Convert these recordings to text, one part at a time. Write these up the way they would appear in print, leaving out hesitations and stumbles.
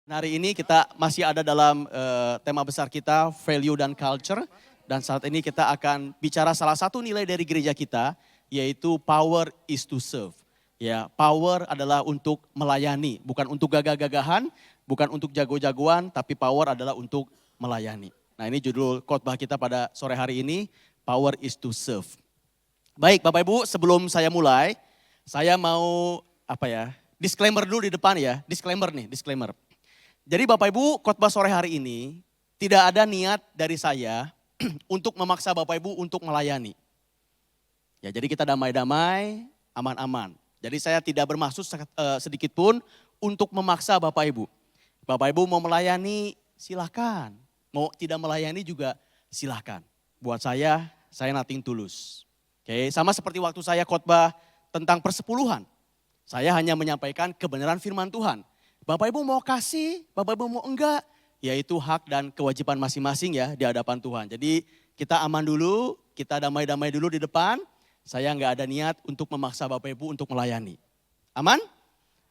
Nah, hari ini kita masih ada dalam tema besar kita, value dan culture. Dan saat ini kita akan bicara salah satu nilai dari gereja kita, yaitu power is to serve. Ya, power adalah untuk melayani, bukan untuk gagah-gagahan, bukan untuk jago-jagoan, tapi power adalah untuk melayani. Nah, ini judul khotbah kita pada sore hari ini, power is to serve. Baik, Bapak Ibu, sebelum saya mulai, saya mau disclaimer dulu di depan ya, disclaimer. Jadi Bapak Ibu, khotbah sore hari ini tidak ada niat dari saya untuk memaksa Bapak Ibu untuk melayani. Ya, jadi kita damai-damai, aman-aman. Jadi saya tidak bermaksud sedikit pun untuk memaksa Bapak Ibu. Bapak Ibu mau melayani, silakan. Mau tidak melayani juga silakan. Buat saya nothing tulus. Oke, sama seperti waktu saya khotbah tentang persepuluhan. Saya hanya menyampaikan kebenaran firman Tuhan. Bapak Ibu mau kasih, Bapak Ibu mau enggak, yaitu hak dan kewajiban masing-masing ya di hadapan Tuhan. Jadi kita aman dulu, kita damai-damai dulu di depan. Saya enggak ada niat untuk memaksa Bapak Ibu untuk melayani. Aman?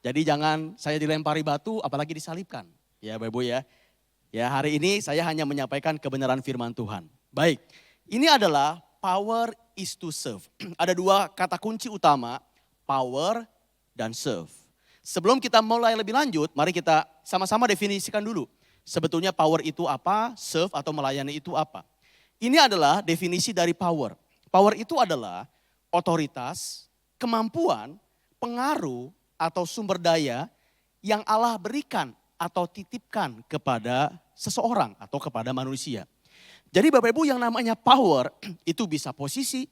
Jadi jangan saya dilempari batu apalagi disalibkan. Ya Bapak Ibu ya. Ya hari ini saya hanya menyampaikan kebenaran firman Tuhan. Baik, ini adalah power is to serve. Ada dua kata kunci utama, power dan serve. Sebelum kita mulai lebih lanjut, mari kita sama-sama definisikan dulu. Sebetulnya power itu apa, serve atau melayani itu apa. Ini adalah definisi dari power. Power itu adalah otoritas, kemampuan, pengaruh atau sumber daya yang Allah berikan atau titipkan kepada seseorang atau kepada manusia. Jadi Bapak Ibu yang namanya power itu bisa posisi,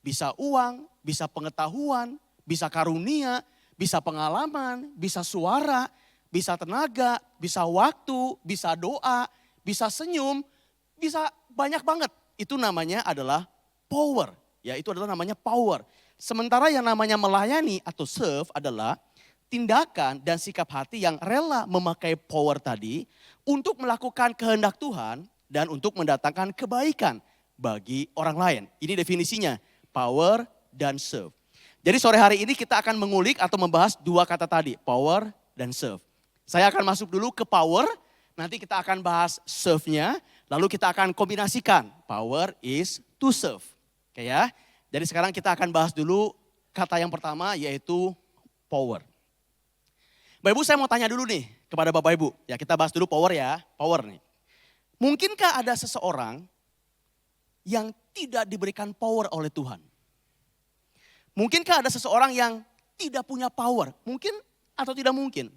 bisa uang, bisa pengetahuan, bisa karunia, bisa pengalaman, bisa suara, bisa tenaga, bisa waktu, bisa doa, bisa senyum, bisa banyak banget. Itu namanya adalah power. Ya, itu adalah namanya power. Sementara yang namanya melayani atau serve adalah tindakan dan sikap hati yang rela memakai power tadi untuk melakukan kehendak Tuhan dan untuk mendatangkan kebaikan bagi orang lain. Ini definisinya, power dan serve. Jadi sore hari ini kita akan mengulik atau membahas dua kata tadi, power dan serve. Saya akan masuk dulu ke power, nanti kita akan bahas serve-nya, lalu kita akan kombinasikan, power is to serve. Oke ya, jadi sekarang kita akan bahas dulu kata yang pertama yaitu power. Bapak Ibu saya mau tanya dulu nih kepada Bapak Ibu, ya kita bahas dulu power ya, power nih. Mungkinkah ada seseorang yang tidak diberikan power oleh Tuhan? Mungkinkah ada seseorang yang tidak punya power? Mungkin atau tidak mungkin?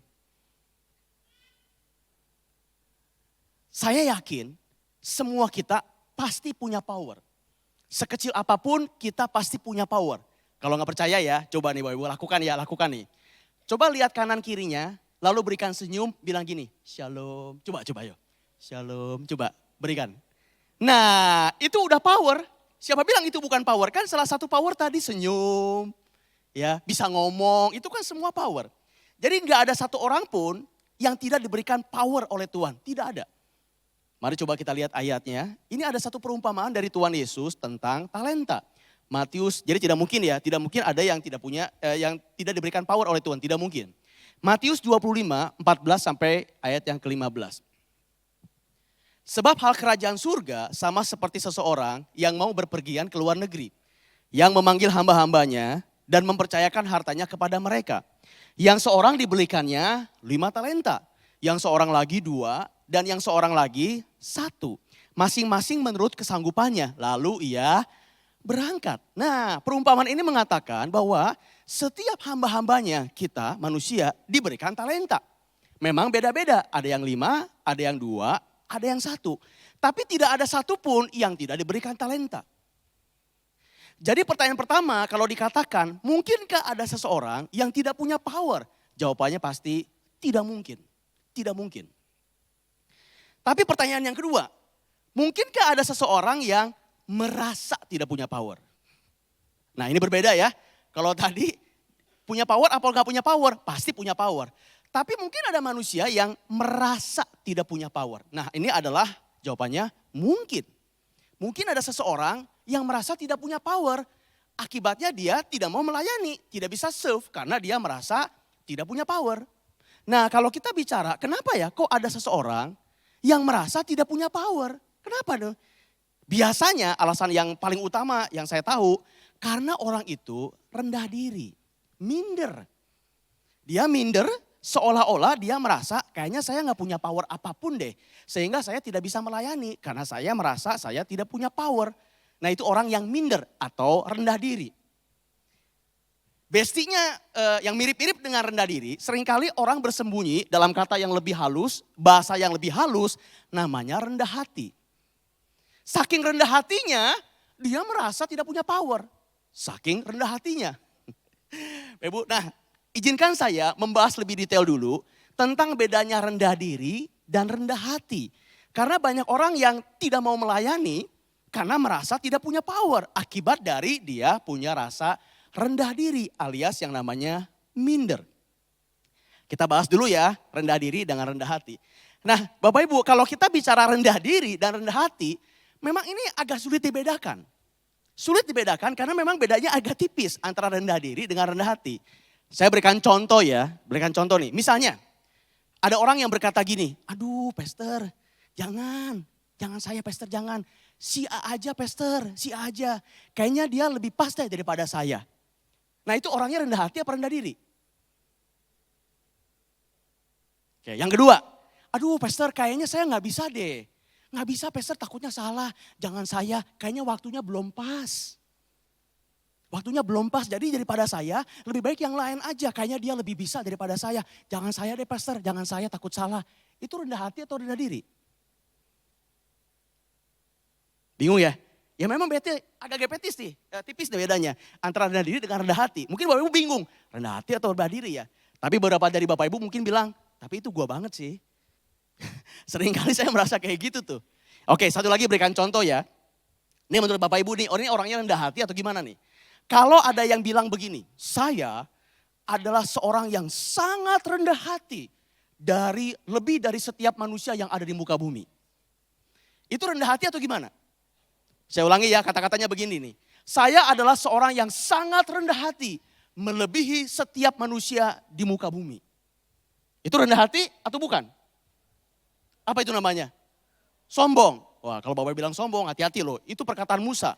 Saya yakin semua kita pasti punya power. Sekecil apapun kita pasti punya power. Kalau nggak percaya ya, coba nih Bapak Ibu lakukan nih. Coba lihat kanan kirinya, lalu berikan senyum, bilang gini, shalom. Coba yuk, shalom, coba berikan. Nah itu udah power. Siapa bilang itu bukan power? Kan salah satu power tadi senyum, ya bisa ngomong, itu kan semua power. Jadi nggak ada satu orang pun yang tidak diberikan power oleh Tuhan, tidak ada. Mari coba kita lihat ayatnya. Ini ada satu perumpamaan dari Tuhan Yesus tentang talenta. Matius, jadi tidak mungkin ada yang tidak punya, yang tidak diberikan power oleh Tuhan, tidak mungkin. Matius 25, 14 sampai ayat yang ke-15. Sebab hal kerajaan surga sama seperti seseorang yang mau berpergian ke luar negeri. Yang memanggil hamba-hambanya dan mempercayakan hartanya kepada mereka. Yang seorang dibelikannya 5 talenta. Yang seorang lagi 2 dan yang seorang lagi 1. Masing-masing menurut kesanggupannya. Lalu ia berangkat. Nah perumpamaan ini mengatakan bahwa setiap hamba-hambanya kita manusia diberikan talenta. Memang beda-beda, ada yang 5, ada yang 2, ada yang 1. Tapi tidak ada satupun yang tidak diberikan talenta. Jadi pertanyaan pertama kalau dikatakan mungkinkah ada seseorang yang tidak punya power? Jawabannya pasti tidak mungkin. Tidak mungkin. Tapi pertanyaan yang kedua, mungkinkah ada seseorang yang merasa tidak punya power? Nah ini berbeda ya. Kalau tadi punya power apa enggak punya power? Pasti punya power. Tapi mungkin ada manusia yang merasa tidak punya power. Nah ini adalah jawabannya mungkin. Mungkin ada seseorang yang merasa tidak punya power. Akibatnya dia tidak mau melayani, tidak bisa serve karena dia merasa tidak punya power. Nah kalau kita bicara kenapa ya kok ada seseorang yang merasa tidak punya power. Kenapa dong? Biasanya alasan yang paling utama yang saya tahu karena orang itu rendah diri, minder. Dia minder seolah-olah dia merasa kayaknya saya nggak punya power apapun deh. Sehingga saya tidak bisa melayani karena saya merasa saya tidak punya power. Nah itu orang yang minder atau rendah diri. Bestinya yang mirip-mirip dengan rendah diri, seringkali orang bersembunyi dalam kata yang lebih halus, bahasa yang lebih halus, namanya rendah hati. Saking rendah hatinya, dia merasa tidak punya power. Saking rendah hatinya. Ibu, nah izinkan saya membahas lebih detail dulu tentang bedanya rendah diri dan rendah hati. Karena banyak orang yang tidak mau melayani karena merasa tidak punya power. Akibat dari dia punya rasa rendah diri alias yang namanya minder. Kita bahas dulu ya rendah diri dengan rendah hati. Nah Bapak Ibu kalau kita bicara rendah diri dan rendah hati memang ini agak sulit dibedakan. Sulit dibedakan karena memang bedanya agak tipis antara rendah diri dengan rendah hati. Saya berikan contoh ya, berikan contoh nih. Misalnya ada orang yang berkata gini, aduh pastor jangan saya pastor jangan. Si A aja pastor, si A aja. Kayaknya dia lebih pas deh daripada saya. Nah itu orangnya rendah hati apa rendah diri? Oke, yang kedua, aduh pastor kayaknya saya nggak bisa deh. Nggak bisa pastor takutnya salah, jangan saya, kayaknya waktunya belum pas. Waktunya belum pas, jadi daripada saya lebih baik yang lain aja. Kayaknya dia lebih bisa daripada saya. Jangan saya deh pastor, jangan saya takut salah. Itu rendah hati atau rendah diri? Bingung ya? Ya memang bete agak gepetis nih, tipis nih bedanya antara rendah diri dengan rendah hati. Mungkin Bapak Ibu bingung, rendah hati atau rendah diri ya. Tapi beberapa dari Bapak Ibu mungkin bilang, tapi itu gua banget sih. Seringkali saya merasa kayak gitu tuh. Oke satu lagi berikan contoh ya. Ini menurut Bapak Ibu nih, orang ini orangnya rendah hati atau gimana nih? Kalau ada yang bilang begini, saya adalah seorang yang sangat rendah hati dari lebih dari setiap manusia yang ada di muka bumi. Itu rendah hati atau gimana? Saya ulangi ya kata-katanya begini nih. Saya adalah seorang yang sangat rendah hati melebihi setiap manusia di muka bumi. Itu rendah hati atau bukan? Apa itu namanya? Sombong. Wah kalau Bapak bilang sombong hati-hati loh. Itu perkataan Musa.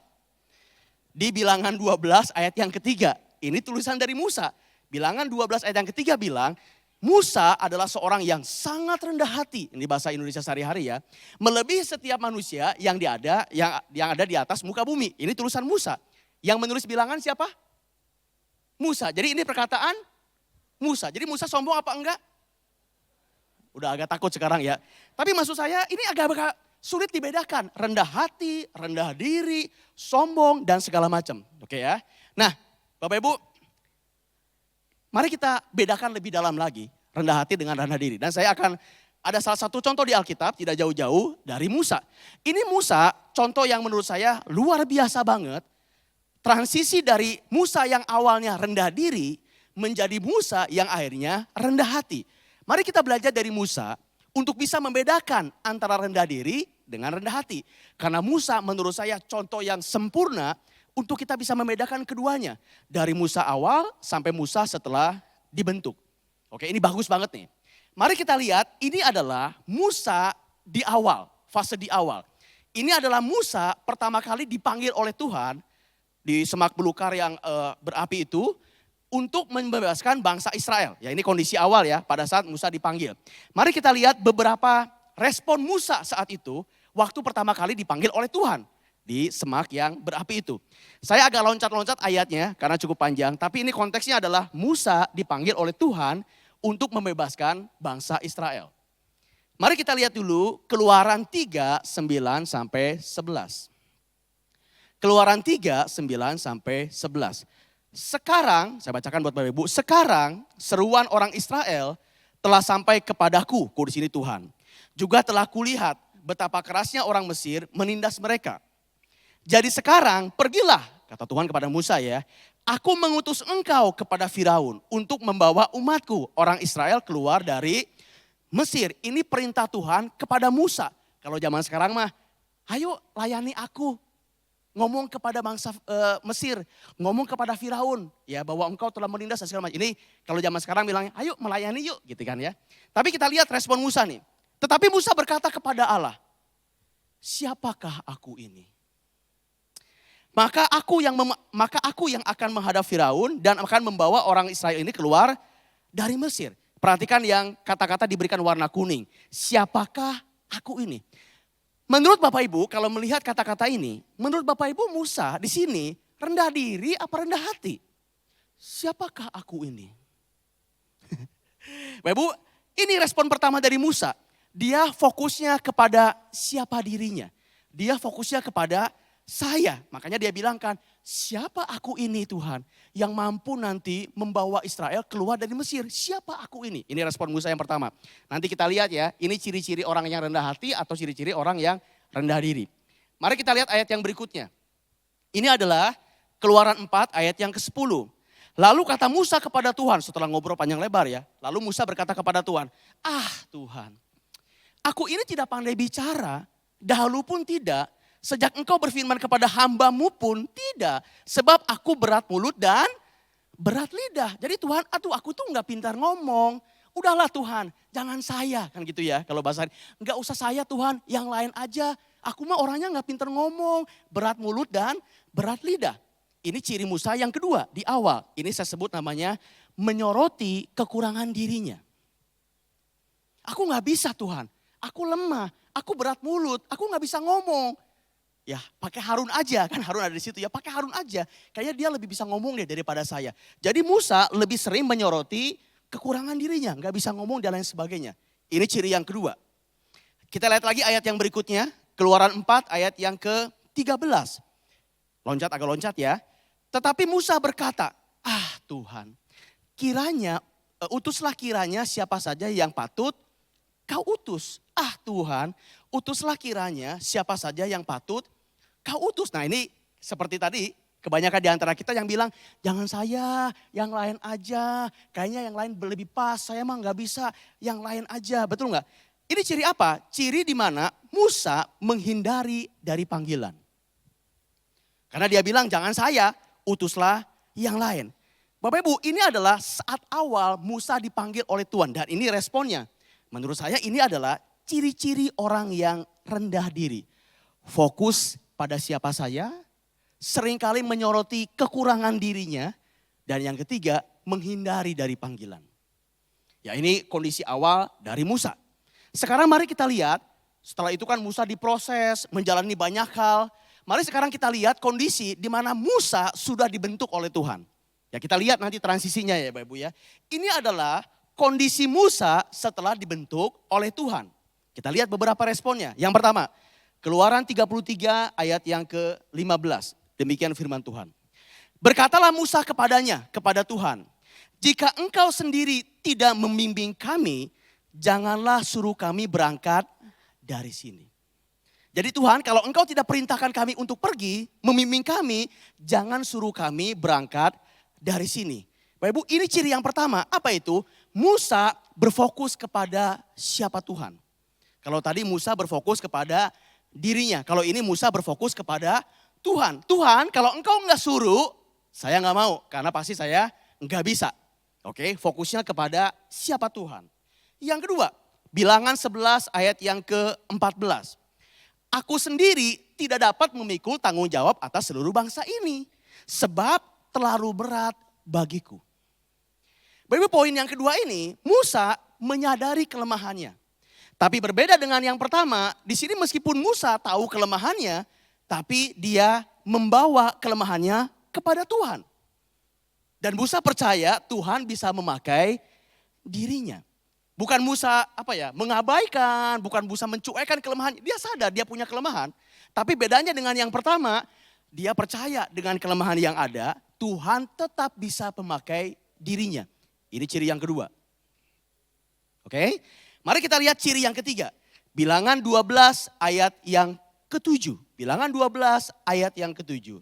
Di Bilangan 12 ayat yang ketiga. Ini tulisan dari Musa. Bilangan 12 ayat yang ketiga bilang, Musa adalah seorang yang sangat rendah hati. Ini bahasa Indonesia sehari-hari ya. Melebihi setiap manusia yang ada di atas muka bumi. Ini tulisan Musa. Yang menulis bilangan siapa? Musa. Jadi ini perkataan Musa. Jadi Musa sombong apa enggak? Udah agak takut sekarang ya. Tapi maksud saya ini agak sulit dibedakan. Rendah hati, rendah diri, sombong dan segala macam. Oke ya. Nah Bapak Ibu. Mari kita bedakan lebih dalam lagi rendah hati dengan rendah diri. Dan saya akan ada salah satu contoh di Alkitab tidak jauh-jauh dari Musa. Ini Musa contoh yang menurut saya luar biasa banget. Transisi dari Musa yang awalnya rendah diri menjadi Musa yang akhirnya rendah hati. Mari kita belajar dari Musa untuk bisa membedakan antara rendah diri dengan rendah hati. Karena Musa menurut saya contoh yang sempurna untuk kita bisa membedakan keduanya. Dari Musa awal sampai Musa setelah dibentuk. Oke ini bagus banget nih. Mari kita lihat ini adalah Musa di awal, fase di awal. Ini adalah Musa pertama kali dipanggil oleh Tuhan di semak belukar yang berapi itu untuk membebaskan bangsa Israel. Ya ini kondisi awal ya pada saat Musa dipanggil. Mari kita lihat beberapa respon Musa saat itu waktu pertama kali dipanggil oleh Tuhan. Di semak yang berapi itu. Saya agak loncat-loncat ayatnya karena cukup panjang. Tapi ini konteksnya adalah Musa dipanggil oleh Tuhan untuk membebaskan bangsa Israel. Mari kita lihat dulu Keluaran 3, 9 sampai 11. Keluaran 3, 9 sampai 11. Sekarang, saya bacakan buat Bapak Ibu. Sekarang seruan orang Israel telah sampai kepadaku, di sini Tuhan. Juga telah kulihat betapa kerasnya orang Mesir menindas mereka. Jadi sekarang pergilah, kata Tuhan kepada Musa ya. Aku mengutus engkau kepada Firaun untuk membawa umatku, orang Israel keluar dari Mesir. Ini perintah Tuhan kepada Musa. Kalau zaman sekarang mah, ayo layani aku. ngomong kepada bangsa Mesir, ngomong kepada Firaun, ya bahwa engkau telah menindas dan segala macam. Ini kalau zaman sekarang bilangnya, ayo melayani yuk, gitu kan ya. Tapi kita lihat respon Musa nih. Tetapi Musa berkata kepada Allah, siapakah aku ini? Maka aku yang akan menghadap Firaun dan akan membawa orang Israel ini keluar dari Mesir. Perhatikan yang kata-kata diberikan warna kuning. Siapakah aku ini? Menurut Bapak Ibu, kalau melihat kata-kata ini, menurut Bapak Ibu Musa di sini rendah diri apa rendah hati? Siapakah aku ini? Bapak Ibu, ini respon pertama dari Musa. Dia fokusnya kepada siapa dirinya. Dia fokusnya kepada saya. Makanya dia bilangkan, siapa aku ini Tuhan yang mampu nanti membawa Israel keluar dari Mesir? Siapa aku ini? Ini respon Musa yang pertama. Nanti kita lihat ya, ini ciri-ciri orang yang rendah hati atau ciri-ciri orang yang rendah diri. Mari kita lihat ayat yang berikutnya. Ini adalah Keluaran 4 ayat yang ke-10. Lalu kata Musa kepada Tuhan, setelah ngobrol panjang lebar ya. Lalu Musa berkata kepada Tuhan, Tuhan, aku ini tidak pandai bicara, dahulu pun tidak. Sejak engkau berfirman kepada hambamu pun tidak. Sebab aku berat mulut dan berat lidah. Jadi Tuhan, aku tuh gak pintar ngomong. Udahlah Tuhan, jangan saya. Kan gitu ya kalau bahasa. Gak usah saya Tuhan, yang lain aja. Aku mah orangnya gak pintar ngomong. Berat mulut dan berat lidah. Ini ciri Musa yang kedua di awal. Ini saya sebut namanya menyoroti kekurangan dirinya. Aku gak bisa Tuhan, aku lemah, aku berat mulut, aku gak bisa ngomong. Ya pakai Harun aja, kan Harun ada di situ ya, pakai Harun aja. Kayaknya dia lebih bisa ngomong deh daripada saya. Jadi Musa lebih sering menyoroti kekurangan dirinya, gak bisa ngomong dan lain sebagainya. Ini ciri yang kedua. Kita lihat lagi ayat yang berikutnya, Keluaran 4 ayat yang ke-13. Agak loncat ya. Tetapi Musa berkata, Tuhan, utuslah kiranya siapa saja yang patut kau utus. Tuhan, utuslah kiranya siapa saja yang patut kau utus. Nah ini seperti tadi, kebanyakan di antara kita yang bilang, jangan saya, yang lain aja. Kayaknya yang lain lebih pas, saya mah gak bisa, yang lain aja. Betul gak? Ini ciri apa? Ciri di mana Musa menghindari dari panggilan. Karena dia bilang, jangan saya, utuslah yang lain. Bapak Ibu, ini adalah saat awal Musa dipanggil oleh Tuhan. Dan ini responnya. Menurut saya ini adalah ciri-ciri orang yang rendah diri. Fokus pada siapa saya, seringkali menyoroti kekurangan dirinya, dan yang ketiga menghindari dari panggilan. Ya ini kondisi awal dari Musa. Sekarang mari kita lihat, setelah itu kan Musa diproses, menjalani banyak hal. Mari sekarang kita lihat kondisi di mana Musa sudah dibentuk oleh Tuhan. Ya kita lihat nanti transisinya ya Bapak Ibu ya. Ini adalah kondisi Musa setelah dibentuk oleh Tuhan. Kita lihat beberapa responnya. Yang pertama, Keluaran 33 ayat yang ke-15. Demikian firman Tuhan. Berkatalah Musa kepada Tuhan, jika engkau sendiri tidak membimbing kami, janganlah suruh kami berangkat dari sini. Jadi Tuhan, kalau engkau tidak perintahkan kami untuk pergi, membimbing kami, jangan suruh kami berangkat dari sini. Bapak Ibu, ini ciri yang pertama. Apa itu? Musa berfokus kepada siapa Tuhan. Kalau tadi Musa berfokus kepada dirinya. Kalau ini Musa berfokus kepada Tuhan. Tuhan, kalau engkau enggak suruh, saya enggak mau. Karena pasti saya enggak bisa. Oke, fokusnya kepada siapa Tuhan. Yang kedua, Bilangan 11 ayat yang ke-14. Aku sendiri tidak dapat memikul tanggung jawab atas seluruh bangsa ini. Sebab terlalu berat bagiku. Bapak poin yang kedua ini, Musa menyadari kelemahannya. Tapi berbeda dengan yang pertama, di sini meskipun Musa tahu kelemahannya, tapi dia membawa kelemahannya kepada Tuhan. Dan Musa percaya Tuhan bisa memakai dirinya. Bukan Musa mengabaikan, bukan Musa mencuekkan kelemahan. Dia sadar dia punya kelemahan. Tapi bedanya dengan yang pertama, dia percaya dengan kelemahan yang ada, Tuhan tetap bisa memakai dirinya. Ini ciri yang kedua. Oke, mari kita lihat ciri yang ketiga. Bilangan 12 ayat yang ke-7. Bilangan 12 ayat yang ke-7.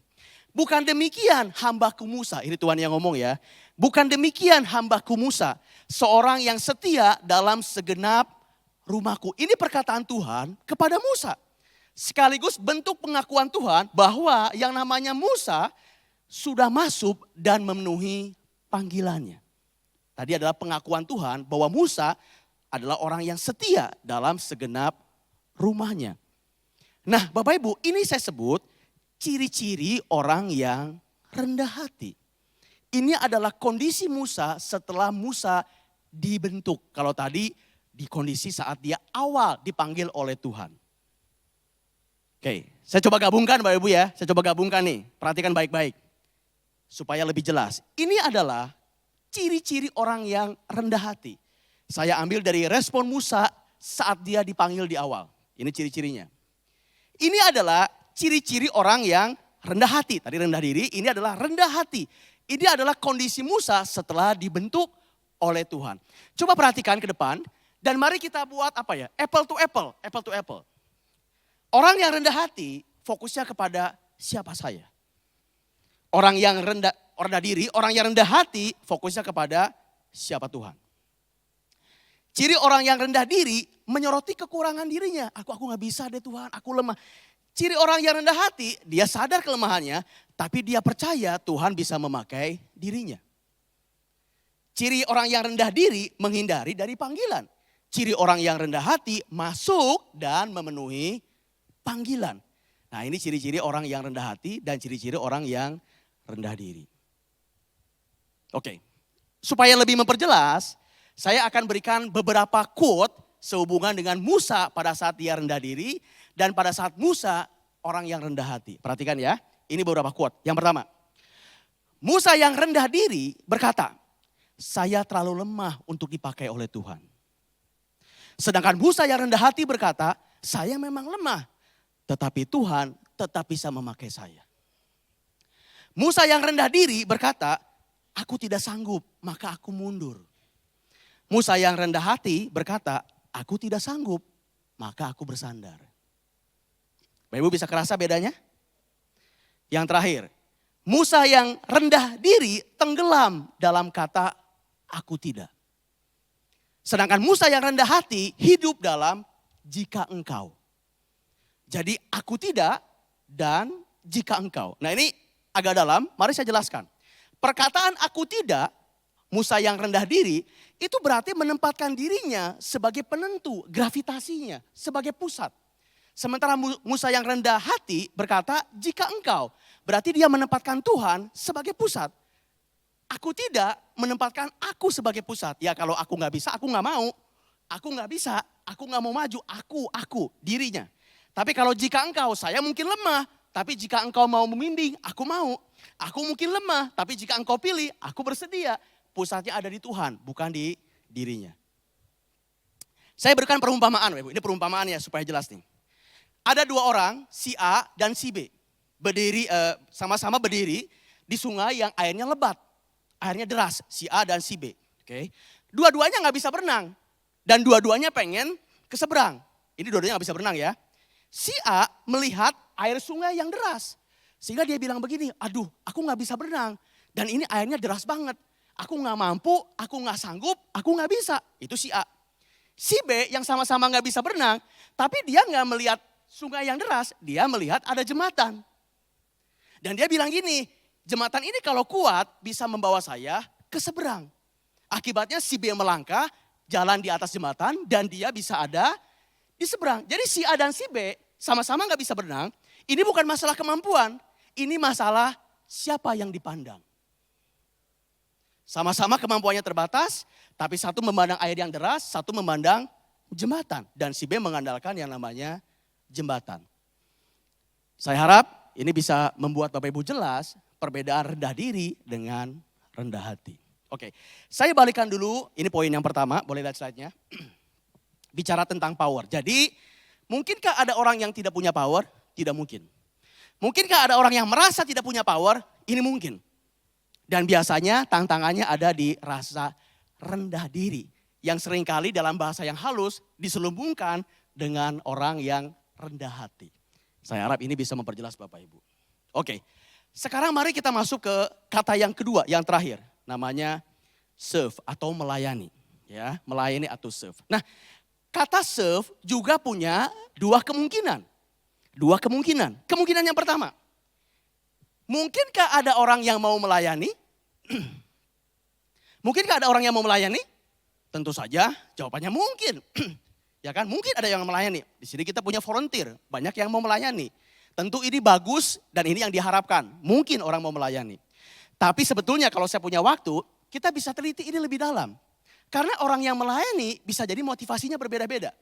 Bukan demikian hambaku Musa, ini Tuhan yang ngomong ya. Bukan demikian hambaku Musa, seorang yang setia dalam segenap rumahku. Ini perkataan Tuhan kepada Musa. Sekaligus bentuk pengakuan Tuhan bahwa yang namanya Musa sudah masuk dan memenuhi panggilannya. Tadi adalah pengakuan Tuhan bahwa Musa adalah orang yang setia dalam segenap rumahnya. Nah, Bapak Ibu, ini saya sebut ciri-ciri orang yang rendah hati. Ini adalah kondisi Musa setelah Musa dibentuk. Kalau tadi di kondisi saat dia awal dipanggil oleh Tuhan. Oke, saya coba gabungkan Bapak Ibu ya. Saya coba gabungkan nih, perhatikan baik-baik. Supaya lebih jelas. Ini adalah ciri-ciri orang yang rendah hati. Saya ambil dari respon Musa saat dia dipanggil di awal. Ini ciri-cirinya. Ini adalah ciri-ciri orang yang rendah hati. Tadi rendah diri, ini adalah rendah hati. Ini adalah kondisi Musa setelah dibentuk oleh Tuhan. Coba perhatikan ke depan dan mari kita buat apa ya? Apple to apple, apple to apple. Orang yang rendah hati fokusnya kepada siapa saya. Orang yang rendah diri, orang yang rendah hati fokusnya kepada siapa Tuhan. Ciri orang yang rendah diri menyoroti kekurangan dirinya. Aku gak bisa deh Tuhan, aku lemah. Ciri orang yang rendah hati, dia sadar kelemahannya, tapi dia percaya Tuhan bisa memakai dirinya. Ciri orang yang rendah diri menghindari dari panggilan. Ciri orang yang rendah hati masuk dan memenuhi panggilan. Nah, ini ciri-ciri orang yang rendah hati dan ciri-ciri orang yang rendah diri. Oke, supaya lebih memperjelas, saya akan berikan beberapa quote sehubungan dengan Musa pada saat dia rendah diri dan pada saat Musa orang yang rendah hati. Perhatikan ya, ini beberapa quote. Yang pertama, Musa yang rendah diri berkata, saya terlalu lemah untuk dipakai oleh Tuhan. Sedangkan Musa yang rendah hati berkata, saya memang lemah, tetapi Tuhan tetap bisa memakai saya. Musa yang rendah diri berkata, aku tidak sanggup, maka aku mundur. Musa yang rendah hati berkata, aku tidak sanggup, maka aku bersandar. Bapak Ibu bisa kerasa bedanya? Yang terakhir, Musa yang rendah diri tenggelam dalam kata aku tidak. Sedangkan Musa yang rendah hati hidup dalam jika engkau. Jadi aku tidak dan jika engkau. Nah ini agak dalam, mari saya jelaskan. Perkataan aku tidak, Musa yang rendah diri, itu berarti menempatkan dirinya sebagai penentu gravitasinya, sebagai pusat. Sementara Musa yang rendah hati berkata, jika engkau, berarti dia menempatkan Tuhan sebagai pusat. Aku tidak menempatkan aku sebagai pusat. Ya kalau aku gak bisa, aku gak mau. Aku gak bisa, aku gak mau maju, aku, dirinya. Tapi kalau jika engkau, saya mungkin lemah. Tapi jika engkau mau membimbing, aku mau. Aku mungkin lemah, tapi jika engkau pilih, aku bersedia. Pusatnya ada di Tuhan, bukan di dirinya. Saya berikan perumpamaan, Ibu. Ini perumpamaan ya supaya jelas nih. Ada dua orang, si A dan si B. Sama-sama berdiri di sungai yang airnya lebat. Airnya deras, si A dan si B. Oke. Dua-duanya gak bisa berenang. Dan dua-duanya pengen ke seberang. Ini dua-duanya gak bisa berenang ya. Si A melihat air sungai yang deras. Sehingga dia bilang begini, aduh aku gak bisa berenang. Dan ini airnya deras banget. Aku gak mampu, aku gak sanggup, aku gak bisa. Itu si A. Si B yang sama-sama gak bisa berenang, tapi dia gak melihat sungai yang deras, dia melihat ada jembatan. Dan dia bilang gini, jembatan ini kalau kuat bisa membawa saya ke seberang. Akibatnya si B melangkah, jalan di atas jembatan dan dia bisa ada di seberang. Jadi si A dan si B sama-sama gak bisa berenang, ini bukan masalah kemampuan, ini masalah siapa yang dipandang. Sama-sama kemampuannya terbatas, tapi satu memandang air yang deras, satu memandang jembatan. Dan si B mengandalkan yang namanya jembatan. Saya harap ini bisa membuat Bapak Ibu jelas perbedaan rendah diri dengan rendah hati. Oke, saya balikan dulu, ini poin yang pertama, boleh lihat slide-nya. Bicara tentang power. Jadi, mungkinkah ada orang yang tidak punya power? Tidak mungkin. Mungkinkah ada orang yang merasa tidak punya power? Ini mungkin. Dan biasanya tantangannya ada di rasa rendah diri. Yang seringkali dalam bahasa yang halus diselubungkan dengan orang yang rendah hati. Saya harap ini bisa memperjelas Bapak Ibu. Oke, sekarang mari kita masuk ke kata yang kedua, yang terakhir. Namanya serve atau melayani. Ya, melayani atau serve. Nah, kata serve juga punya dua kemungkinan. Dua kemungkinan. Kemungkinan yang pertama, mungkinkah ada orang yang mau melayani? Mungkinkah ada orang yang mau melayani? Tentu saja jawabannya mungkin. Ya kan, mungkin ada yang melayani. Di sini kita punya volunteer, banyak yang mau melayani. Tentu ini bagus dan ini yang diharapkan. Mungkin orang mau melayani. Tapi sebetulnya kalau saya punya waktu, kita bisa teliti ini lebih dalam. Karena orang yang melayani bisa jadi motivasinya berbeda-beda.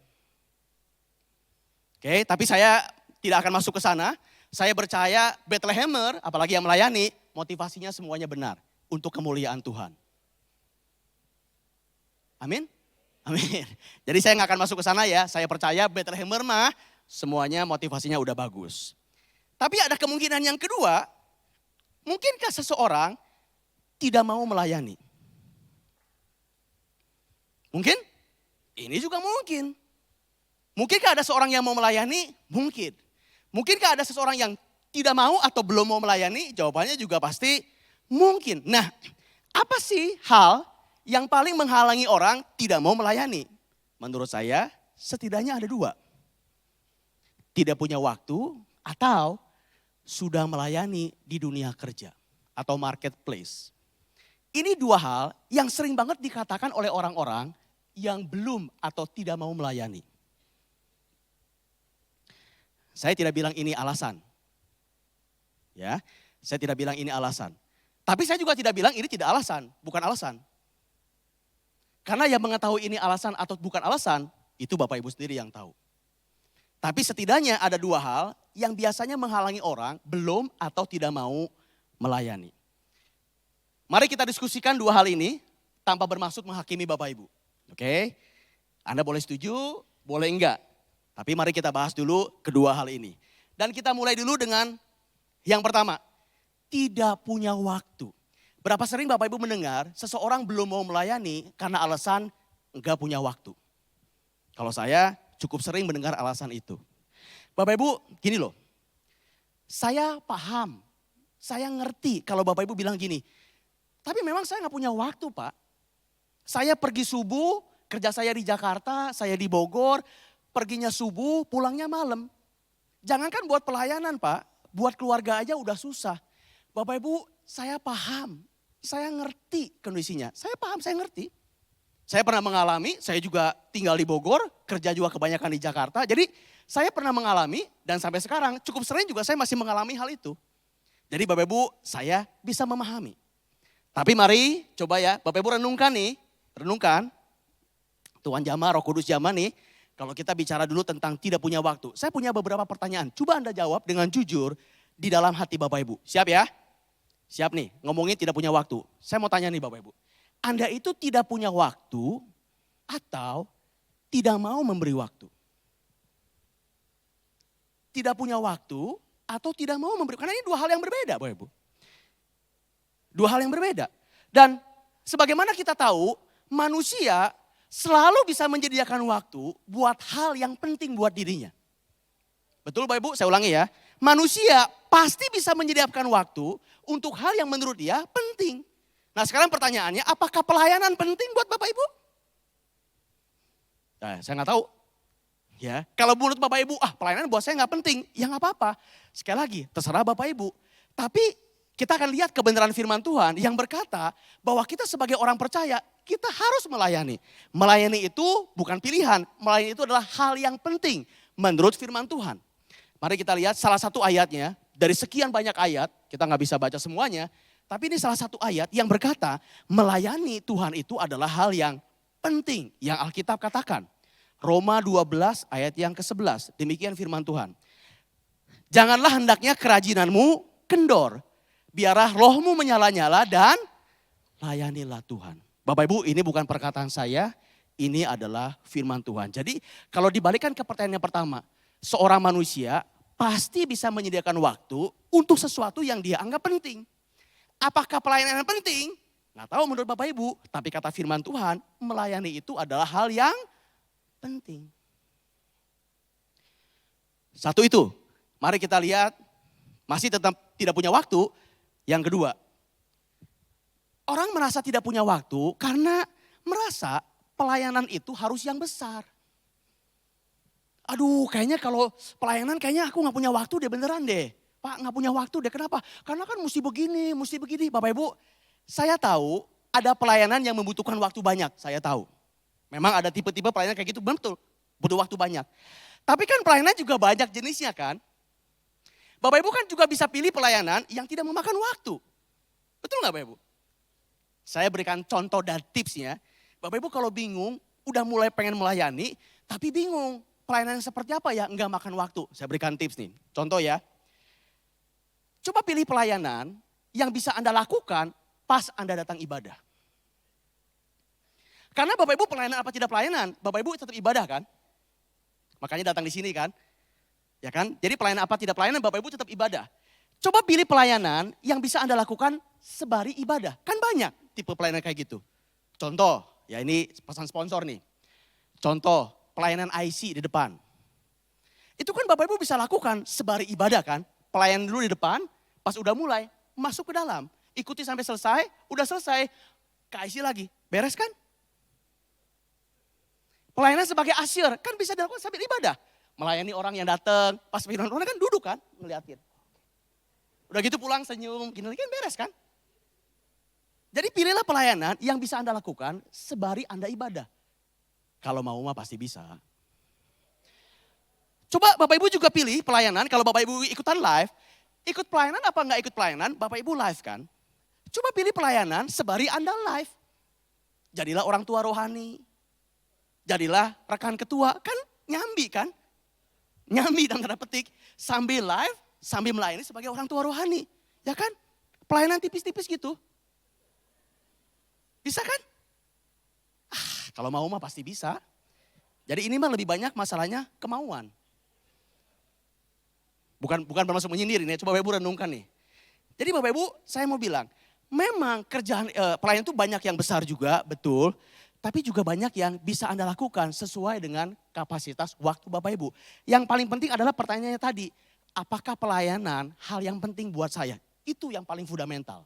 Oke, tapi saya tidak akan masuk ke sana. Saya percaya Bethlehemer, apalagi yang melayani, motivasinya semuanya benar untuk kemuliaan Tuhan. Amin? Amin. Jadi saya nggak akan masuk ke sana ya. Saya percaya Bethlehemer mah semuanya motivasinya udah bagus. Tapi ada kemungkinan yang kedua, mungkinkah seseorang tidak mau melayani? Mungkin? Ini juga mungkin. Mungkinkah ada seorang yang mau melayani? Mungkin. Mungkinkah ada seseorang yang tidak mau atau belum mau melayani? Jawabannya juga pasti mungkin. Nah, apa sih hal yang paling menghalangi orang tidak mau melayani? Menurut saya setidaknya ada dua. Tidak punya waktu atau sudah melayani di dunia kerja atau marketplace. Ini dua hal yang sering banget dikatakan oleh orang-orang yang belum atau tidak mau melayani. Saya tidak bilang ini alasan. Ya, saya tidak bilang ini alasan. Tapi saya juga tidak bilang ini tidak alasan, bukan alasan. Karena yang mengetahui ini alasan atau bukan alasan, itu Bapak Ibu sendiri yang tahu. Tapi setidaknya ada dua hal yang biasanya menghalangi orang belum atau tidak mau melayani. Mari kita diskusikan dua hal ini tanpa bermaksud menghakimi Bapak Ibu. Oke? Anda boleh setuju, boleh enggak. Tapi mari kita bahas dulu kedua hal ini. Dan kita mulai dulu dengan yang pertama, tidak punya waktu. Berapa sering Bapak Ibu mendengar seseorang belum mau melayani karena alasan enggak punya waktu. Kalau saya cukup sering mendengar alasan itu. Bapak Ibu gini loh, saya paham, saya ngerti kalau Bapak Ibu bilang gini. Tapi memang saya nggak punya waktu Pak. Saya pergi subuh, kerja saya di Jakarta, saya di Bogor. Perginya subuh, pulangnya malam. Jangankan buat pelayanan Pak, buat keluarga aja udah susah. Bapak Ibu, saya paham, saya ngerti kondisinya. Saya paham, saya ngerti. Saya pernah mengalami, saya juga tinggal di Bogor, kerja juga kebanyakan di Jakarta. Jadi saya pernah mengalami dan sampai sekarang cukup sering juga saya masih mengalami hal itu. Jadi Bapak Ibu, saya bisa memahami. Tapi mari coba ya, Bapak Ibu renungkan nih, renungkan. Tuhan jamah, Roh Kudus jamah nih. Kalau kita bicara dulu tentang tidak punya waktu. Saya punya beberapa pertanyaan. Coba Anda jawab dengan jujur di dalam hati Bapak Ibu. Siap ya? Siap nih, ngomongin tidak punya waktu. Saya mau tanya nih Bapak Ibu. Anda itu tidak punya waktu atau tidak mau memberi waktu? Tidak punya waktu atau tidak mau memberi. Karena ini dua hal yang berbeda Bapak Ibu. Dua hal yang berbeda. Dan sebagaimana kita tahu manusia selalu bisa menyediakan waktu buat hal yang penting buat dirinya. Betul Bapak Ibu? Saya ulangi ya. Manusia pasti bisa menyediakan waktu untuk hal yang menurut dia penting. Nah sekarang pertanyaannya, apakah pelayanan penting buat Bapak Ibu? Nah, saya nggak tahu. Ya, kalau menurut Bapak Ibu, pelayanan buat saya nggak penting, ya nggak apa-apa. Sekali lagi, terserah Bapak Ibu. Tapi kita akan lihat kebenaran firman Tuhan yang berkata bahwa kita sebagai orang percaya, kita harus melayani. Melayani itu bukan pilihan, melayani itu adalah hal yang penting menurut firman Tuhan. Mari kita lihat salah satu ayatnya, dari sekian banyak ayat, kita nggak bisa baca semuanya. Tapi ini salah satu ayat yang berkata melayani Tuhan itu adalah hal yang penting yang Alkitab katakan. Roma 12 ayat yang ke-11, demikian firman Tuhan. Janganlah hendaknya kerajinanmu kendor. Biarlah rohmu menyala-nyala dan layanilah Tuhan. Bapak Ibu ini bukan perkataan saya, ini adalah firman Tuhan. Jadi kalau dibalikkan ke pertanyaan yang pertama, seorang manusia pasti bisa menyediakan waktu untuk sesuatu yang dia anggap penting. Apakah pelayanan penting? Nggak tahu menurut Bapak Ibu, tapi kata firman Tuhan, melayani itu adalah hal yang penting. Satu itu, mari kita lihat, masih tetap tidak punya waktu. Yang kedua, orang merasa tidak punya waktu karena merasa pelayanan itu harus yang besar. Aduh kayaknya kalau pelayanan kayaknya aku gak punya waktu deh beneran deh. Pak gak punya waktu deh, kenapa? Karena kan mesti begini, mesti begini. Bapak Ibu, saya tahu ada pelayanan yang membutuhkan waktu banyak, saya tahu. Memang ada tipe-tipe pelayanan kayak gitu, betul, butuh waktu banyak. Tapi kan pelayanan juga banyak jenisnya kan. Bapak Ibu kan juga bisa pilih pelayanan yang tidak memakan waktu. Betul gak Bapak Ibu? Saya berikan contoh dan tipsnya. Bapak Ibu kalau bingung, udah mulai pengen melayani, tapi bingung. Pelayanan seperti apa ya, enggak makan waktu. Saya berikan tips nih, contoh ya. Coba pilih pelayanan yang bisa Anda lakukan pas Anda datang ibadah. Karena Bapak Ibu pelayanan apa tidak pelayanan, Bapak Ibu tetap ibadah kan. Makanya datang di sini kan. Ya kan? Jadi pelayanan apa tidak pelayanan, Bapak Ibu tetap ibadah. Coba pilih pelayanan yang bisa Anda lakukan sebari ibadah. Kan banyak tipe pelayanan kayak gitu. Contoh, ya ini pesan sponsor nih. Contoh, pelayanan IC di depan. Itu kan Bapak Ibu bisa lakukan sebari ibadah kan. Pelayanan dulu di depan, pas udah mulai, masuk ke dalam. Ikuti sampai selesai, udah selesai, ke IC lagi. Beres kan? Pelayanan sebagai asyir, kan bisa dilakukan sambil ibadah. Melayani orang yang datang, pas firman Tuhan kan duduk kan, ngeliatin. Udah gitu pulang senyum, gini lagi kan beres kan. Jadi pilihlah pelayanan yang bisa Anda lakukan sebari Anda ibadah. Kalau mau mah pasti bisa. Coba Bapak Ibu juga pilih pelayanan, kalau Bapak Ibu ikutan live, ikut pelayanan apa enggak ikut pelayanan, Bapak Ibu live kan. Coba pilih pelayanan sebari Anda live. Jadilah orang tua rohani, jadilah rekan ketua, kan nyambi kan. Nyambi dalam tanda petik, sambil live, sambil melayani sebagai orang tua rohani. Ya kan? Pelayanan tipis-tipis gitu. Bisa kan? Kalau mau mah pasti bisa. Jadi ini mah lebih banyak masalahnya kemauan. Bukan bermaksud menyindir ini, coba Bapak Ibu renungkan nih. Jadi Bapak Ibu, saya mau bilang, memang kerjaan pelayanan itu banyak yang besar juga, betul. Tapi juga banyak yang bisa Anda lakukan sesuai dengan kapasitas waktu Bapak Ibu. Yang paling penting adalah pertanyaannya tadi, apakah pelayanan hal yang penting buat saya? Itu yang paling fundamental.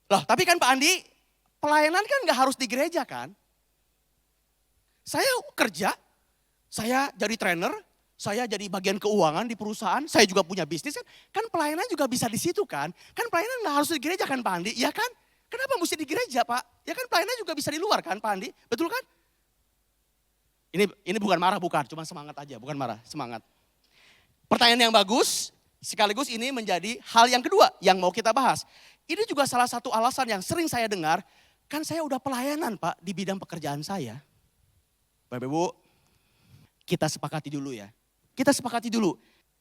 Loh, tapi kan Pak Andi, pelayanan kan gak harus di gereja kan? Saya kerja, saya jadi trainer, saya jadi bagian keuangan di perusahaan, saya juga punya bisnis kan. Kan pelayanan juga bisa di situ kan? Kan pelayanan gak harus di gereja kan Pak Andi, ya kan? Kenapa mesti di gereja Pak? Ya kan pelayanan juga bisa di luar kan Pak Andi, betul kan? Ini bukan marah, bukan, cuma semangat aja, bukan marah, semangat. Pertanyaan yang bagus, sekaligus ini menjadi hal yang kedua yang mau kita bahas. Ini juga salah satu alasan yang sering saya dengar, kan saya udah pelayanan Pak di bidang pekerjaan saya. Bapak Ibu, kita sepakati dulu ya. Kita sepakati dulu,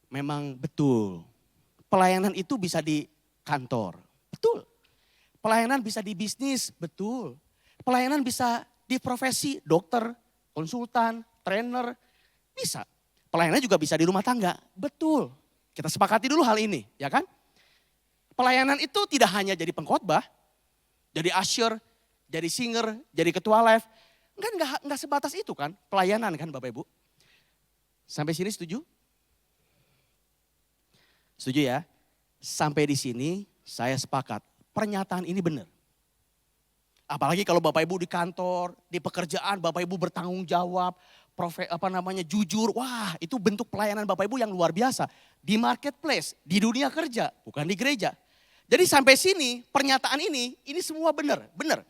memang betul, pelayanan itu bisa di kantor, betul. Pelayanan bisa di bisnis, betul. Pelayanan bisa di profesi, dokter, konsultan, trainer, bisa. Pelayanan juga bisa di rumah tangga, betul. Kita sepakati dulu hal ini, ya kan? Pelayanan itu tidak hanya jadi pengkhotbah, jadi usher, jadi singer, jadi ketua live. Enggak sebatas itu kan, pelayanan kan Bapak Ibu. Sampai sini setuju? Setuju ya? Sampai di sini saya sepakat. Pernyataan ini benar. Apalagi kalau Bapak Ibu di kantor, di pekerjaan, Bapak Ibu bertanggung jawab, jujur. Wah, itu bentuk pelayanan Bapak Ibu yang luar biasa. Di marketplace, di dunia kerja, bukan di gereja. Jadi sampai sini, pernyataan ini semua benar, benar.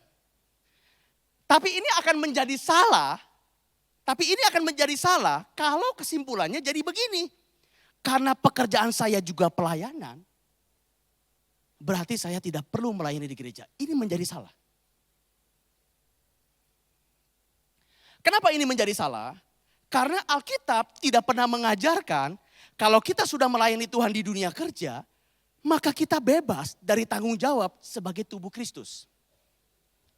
Tapi ini akan menjadi salah. Kalau kesimpulannya jadi begini. Karena pekerjaan saya juga pelayanan, berarti saya tidak perlu melayani di gereja. Ini menjadi salah. Kenapa ini menjadi salah? Karena Alkitab tidak pernah mengajarkan kalau kita sudah melayani Tuhan di dunia kerja, maka kita bebas dari tanggung jawab sebagai tubuh Kristus.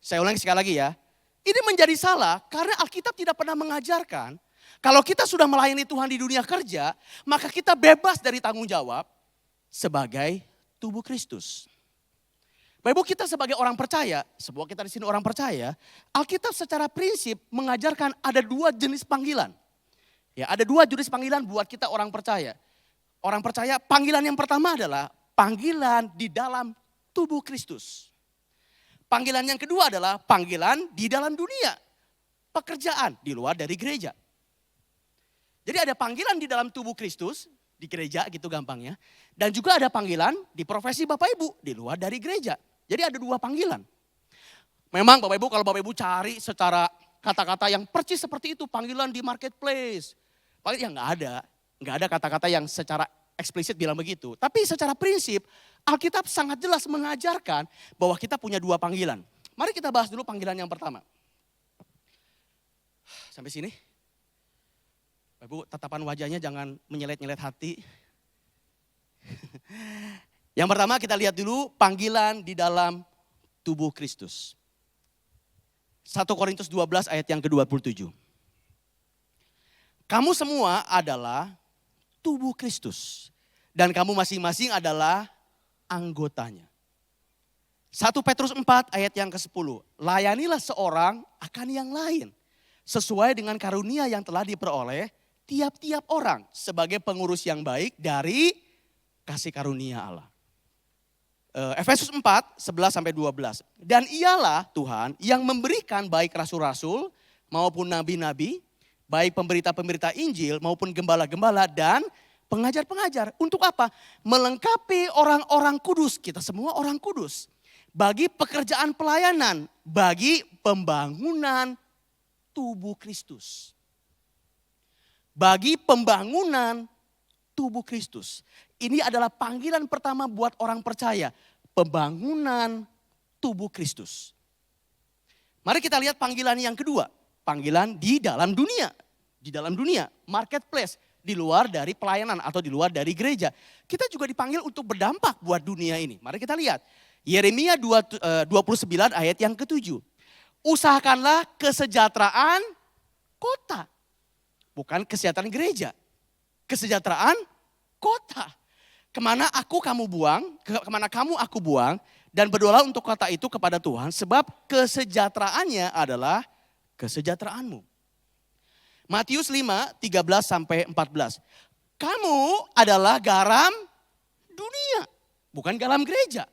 Saya ulangi sekali lagi ya. Ini menjadi salah karena Alkitab tidak pernah mengajarkan kalau kita sudah melayani Tuhan di dunia kerja, maka kita bebas dari tanggung jawab sebagai tubuh Kristus. Bapak Ibu, kita sebagai orang percaya, sebuah kita di sini orang percaya, Alkitab secara prinsip mengajarkan ada dua jenis panggilan. Ya, ada dua jenis panggilan buat kita orang percaya. Orang percaya, panggilan yang pertama adalah panggilan di dalam tubuh Kristus. Panggilan yang kedua adalah panggilan di dalam dunia. Pekerjaan di luar dari gereja. Jadi ada panggilan di dalam tubuh Kristus, di gereja gitu gampangnya. Dan juga ada panggilan di profesi Bapak Ibu, di luar dari gereja. Jadi ada dua panggilan. Memang Bapak Ibu, kalau Bapak Ibu cari secara kata-kata yang percis seperti itu, panggilan di marketplace. Ya nggak ada kata-kata yang secara eksplisit bilang begitu. Tapi secara prinsip, Alkitab sangat jelas mengajarkan bahwa kita punya dua panggilan. Mari kita bahas dulu panggilan yang pertama. Sampai sini. Ibu, tatapan wajahnya jangan menyelet-nyelet hati. Yang pertama kita lihat dulu panggilan di dalam tubuh Kristus. 1 Korintus 12 ayat yang ke-27. Kamu semua adalah tubuh Kristus. Dan kamu masing-masing adalah anggotanya. 1 Petrus 4 ayat yang ke-10. Layanilah seorang akan yang lain. Sesuai dengan karunia yang telah diperoleh tiap-tiap orang sebagai pengurus yang baik dari kasih karunia Allah. Efesus 4, 11-12. Dan ialah Tuhan yang memberikan baik rasul-rasul maupun nabi-nabi, baik pemberita-pemberita Injil maupun gembala-gembala dan pengajar-pengajar. Untuk apa? Melengkapi orang-orang kudus, kita semua orang kudus. Bagi pekerjaan pelayanan, bagi pembangunan tubuh Kristus. Bagi pembangunan tubuh Kristus. Ini adalah panggilan pertama buat orang percaya. Pembangunan tubuh Kristus. Mari kita lihat panggilan yang kedua. Panggilan di dalam dunia. Di dalam dunia, marketplace. Di luar dari pelayanan atau di luar dari gereja. Kita juga dipanggil untuk berdampak buat dunia ini. Mari kita lihat. Yeremia 29 ayat yang ke-7. Usahakanlah kesejahteraan kota. Bukan kesejahteraan gereja. Kesejahteraan kota. Kemana kamu buang, kemana kamu aku buang. Dan berdoalah untuk kota itu kepada Tuhan. Sebab kesejahteraannya adalah kesejahteraanmu. Matius 5, 13-14. Kamu adalah garam dunia. Bukan garam gereja.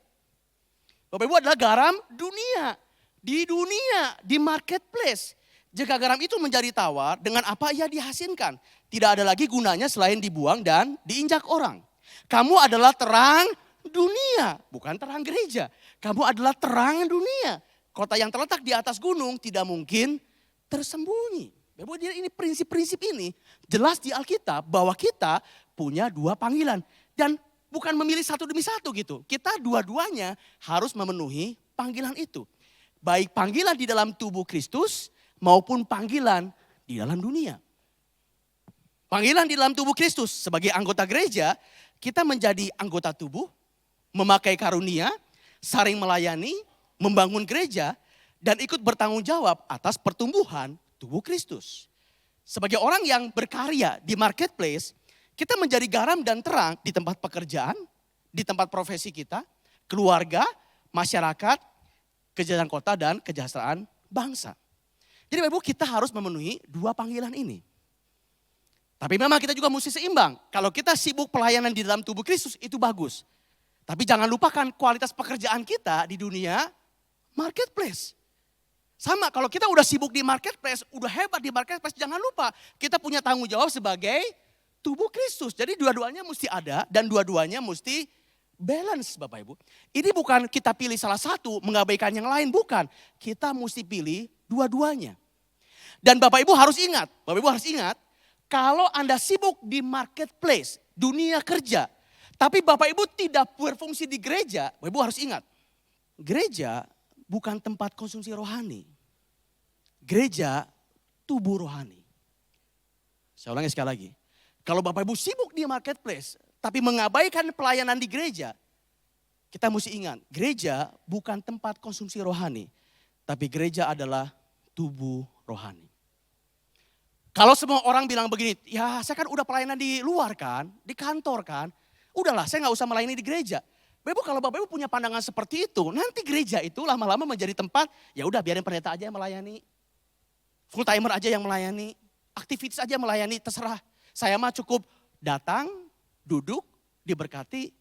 Bapak Ibu adalah garam dunia. Di dunia, di marketplace. Jika garam itu menjadi tawar, dengan apa ia dihasilkan? Tidak ada lagi gunanya selain dibuang dan diinjak orang. Kamu adalah terang dunia, bukan terang gereja. Kamu adalah terang dunia. Kota yang terletak di atas gunung tidak mungkin tersembunyi. Ini prinsip-prinsip ini jelas di Alkitab bahwa kita punya dua panggilan. Dan bukan memilih satu demi satu gitu. Kita dua-duanya harus memenuhi panggilan itu. Baik panggilan di dalam tubuh Kristus maupun panggilan di dalam dunia. Panggilan di dalam tubuh Kristus sebagai anggota gereja, kita menjadi anggota tubuh, memakai karunia, saling melayani, membangun gereja, dan ikut bertanggung jawab atas pertumbuhan tubuh Kristus. Sebagai orang yang berkarya di marketplace, kita menjadi garam dan terang di tempat pekerjaan, di tempat profesi kita, keluarga, masyarakat, kejahatan kota, dan kesejahteraan bangsa. Jadi Bapak Ibu, kita harus memenuhi dua panggilan ini. Tapi memang kita juga mesti seimbang. Kalau kita sibuk pelayanan di dalam tubuh Kristus itu bagus. Tapi jangan lupakan kualitas pekerjaan kita di dunia marketplace. Sama kalau kita udah sibuk di marketplace, udah hebat di marketplace, jangan lupa kita punya tanggung jawab sebagai tubuh Kristus. Jadi dua-duanya mesti ada dan dua-duanya mesti balance Bapak Ibu. Ini bukan kita pilih salah satu mengabaikan yang lain, bukan. Kita mesti pilih dua-duanya. Dan Bapak Ibu harus ingat, kalau Anda sibuk di marketplace, dunia kerja, tapi Bapak Ibu tidak berfungsi di gereja, Bapak Ibu harus ingat, gereja bukan tempat konsumsi rohani. Gereja tubuh rohani. Saya ulangi sekali lagi. Kalau Bapak Ibu sibuk di marketplace, tapi mengabaikan pelayanan di gereja, kita mesti ingat, gereja bukan tempat konsumsi rohani, tapi gereja adalah tubuh rohani. Kalau semua orang bilang begini, ya saya kan udah pelayanan di luar kan, di kantor kan, udahlah saya gak usah melayani di gereja. Bapak Ibu, kalau Bapak Ibu punya pandangan seperti itu, nanti gereja itu lama-lama menjadi tempat, ya udah biarin pendeta aja yang melayani. Full timer aja yang melayani, aktivitas aja melayani, terserah. Saya mah cukup datang, duduk, diberkati,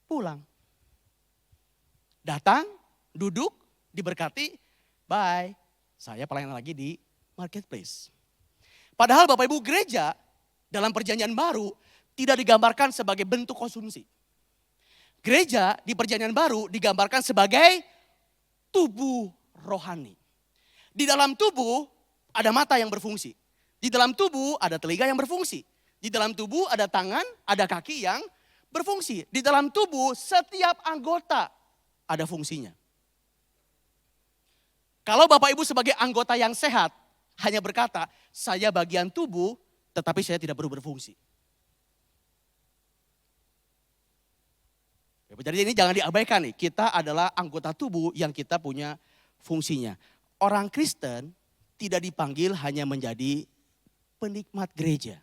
pulang. Datang, duduk, diberkati, bye. Saya pelayanan lagi di marketplace. Padahal Bapak Ibu gereja dalam perjanjian baru tidak digambarkan sebagai bentuk konsumsi. Gereja di perjanjian baru digambarkan sebagai tubuh rohani. Di dalam tubuh ada mata yang berfungsi. Di dalam tubuh ada telinga yang berfungsi. Di dalam tubuh ada tangan, ada kaki yang berfungsi. Di dalam tubuh setiap anggota ada fungsinya. Kalau Bapak Ibu sebagai anggota yang sehat hanya berkata, saya bagian tubuh tetapi saya tidak perlu berfungsi. Jadi ini jangan diabaikan nih, kita adalah anggota tubuh yang kita punya fungsinya. Orang Kristen tidak dipanggil hanya menjadi penikmat gereja,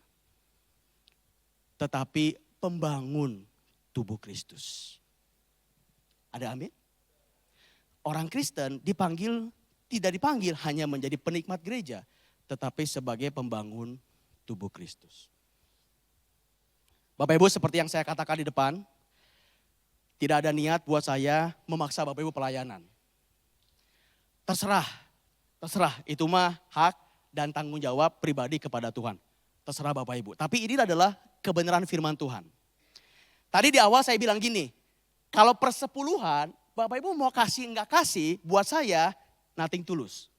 tetapi pembangun tubuh Kristus. Ada amin? Orang Kristen tidak dipanggil hanya menjadi penikmat gereja, tetapi sebagai pembangun tubuh Kristus. Bapak Ibu, seperti yang saya katakan di depan, tidak ada niat buat saya memaksa Bapak Ibu pelayanan. Terserah itu mah hak dan tanggung jawab pribadi kepada Tuhan. Terserah Bapak Ibu. Tapi ini adalah kebenaran firman Tuhan. Tadi di awal saya bilang gini, kalau persepuluhan Bapak Ibu mau kasih enggak kasih, buat saya nothing tulus.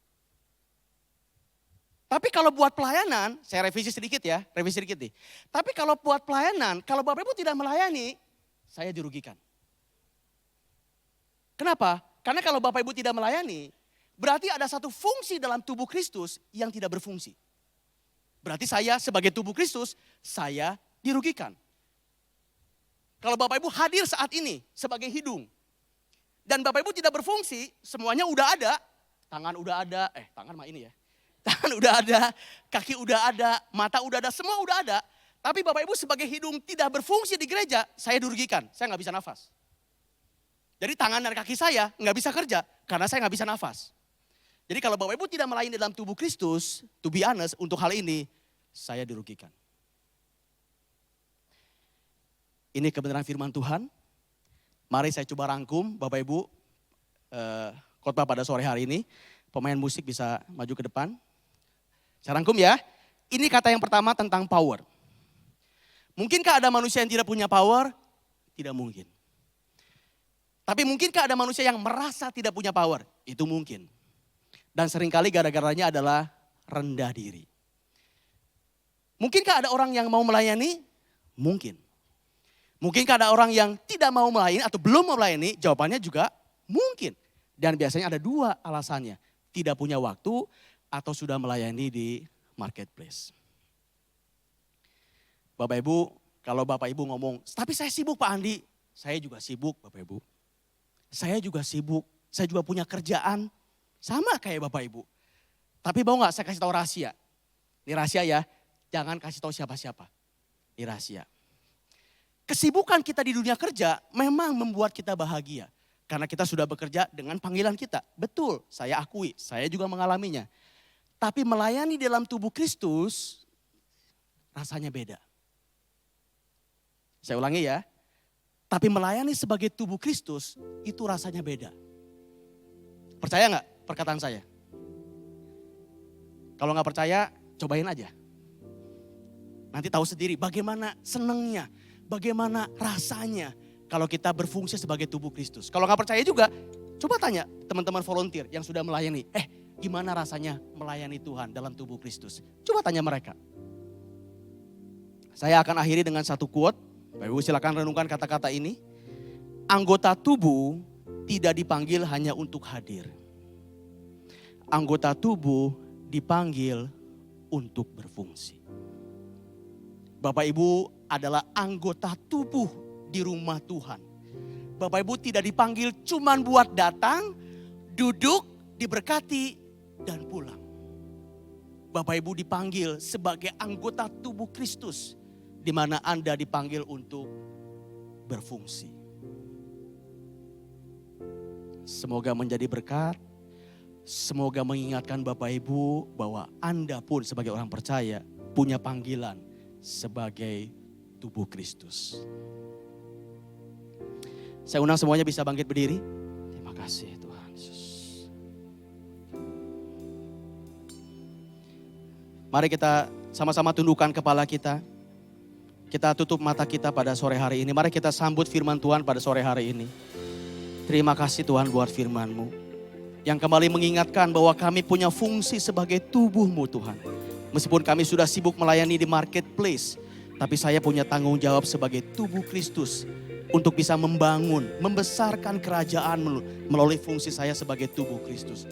Tapi kalau buat pelayanan, saya revisi sedikit nih. Tapi kalau buat pelayanan, kalau Bapak Ibu tidak melayani, saya dirugikan. Kenapa? Karena kalau Bapak Ibu tidak melayani, berarti ada satu fungsi dalam tubuh Kristus yang tidak berfungsi. Berarti saya sebagai tubuh Kristus, saya dirugikan. Kalau Bapak Ibu hadir saat ini sebagai hidung, dan Bapak Ibu tidak berfungsi, semuanya udah ada. Tangan udah ada, tangan mah ini ya. Tangan udah ada, kaki udah ada, mata udah ada, semua udah ada. Tapi Bapak Ibu sebagai hidung tidak berfungsi di gereja, saya dirugikan, saya gak bisa nafas. Jadi tangan dan kaki saya nggak bisa kerja karena saya nggak bisa nafas. Jadi kalau Bapak Ibu tidak melayani dalam tubuh Kristus, to be honest, untuk hal ini saya dirugikan. Ini kebenaran firman Tuhan. Mari saya coba rangkum Bapak Ibu khotbah pada sore hari ini. Pemain musik bisa maju ke depan. Saya rangkum ya. Ini kata yang pertama tentang power. Mungkinkah ada manusia yang tidak punya power? Tidak mungkin. Tapi mungkinkah ada manusia yang merasa tidak punya power? Itu mungkin. Dan seringkali gara-garanya adalah rendah diri. Mungkinkah ada orang yang mau melayani? Mungkin. Mungkinkah ada orang yang tidak mau melayani atau belum mau melayani? Jawabannya juga mungkin. Dan biasanya ada dua alasannya. Tidak punya waktu atau sudah melayani di marketplace. Bapak Ibu, kalau Bapak Ibu ngomong, tapi saya sibuk Pak Andi. Saya juga sibuk Bapak Ibu. Saya juga sibuk, saya juga punya kerjaan. Sama kayak Bapak Ibu. Tapi mau gak saya kasih tahu rahasia? Ini rahasia ya, jangan kasih tahu siapa-siapa. Ini rahasia. Kesibukan kita di dunia kerja memang membuat kita bahagia. Karena kita sudah bekerja dengan panggilan kita. Betul, saya akui, saya juga mengalaminya. Tapi melayani dalam tubuh Kristus, rasanya beda. Saya ulangi ya. Tapi melayani sebagai tubuh Kristus itu rasanya beda. Percaya gak perkataan saya? Kalau gak percaya cobain aja. Nanti tahu sendiri bagaimana senangnya, bagaimana rasanya kalau kita berfungsi sebagai tubuh Kristus. Kalau gak percaya juga coba tanya teman-teman volunteer yang sudah melayani. Gimana rasanya melayani Tuhan dalam tubuh Kristus? Coba tanya mereka. Saya akan akhiri dengan satu quote. Bapak Ibu silakan renungkan kata-kata ini. Anggota tubuh tidak dipanggil hanya untuk hadir. Anggota tubuh dipanggil untuk berfungsi. Bapak Ibu adalah anggota tubuh di rumah Tuhan. Bapak Ibu tidak dipanggil cuman buat datang, duduk, diberkati, dan pulang. Bapak Ibu dipanggil sebagai anggota tubuh Kristus. Di mana Anda dipanggil untuk berfungsi. Semoga menjadi berkat. Semoga mengingatkan Bapak Ibu bahwa Anda pun sebagai orang percaya punya panggilan sebagai tubuh Kristus. Saya undang semuanya bisa bangkit berdiri. Terima kasih Tuhan Yesus. Mari kita sama-sama tundukkan kepala kita. Kita tutup mata kita pada sore hari ini. Mari kita sambut firman Tuhan pada sore hari ini. Terima kasih Tuhan buat firman-Mu. Yang kembali mengingatkan bahwa kami punya fungsi sebagai tubuh-Mu Tuhan. Meskipun kami sudah sibuk melayani di marketplace, tapi saya punya tanggung jawab sebagai tubuh Kristus untuk bisa membangun, membesarkan kerajaan melalui fungsi saya sebagai tubuh Kristus.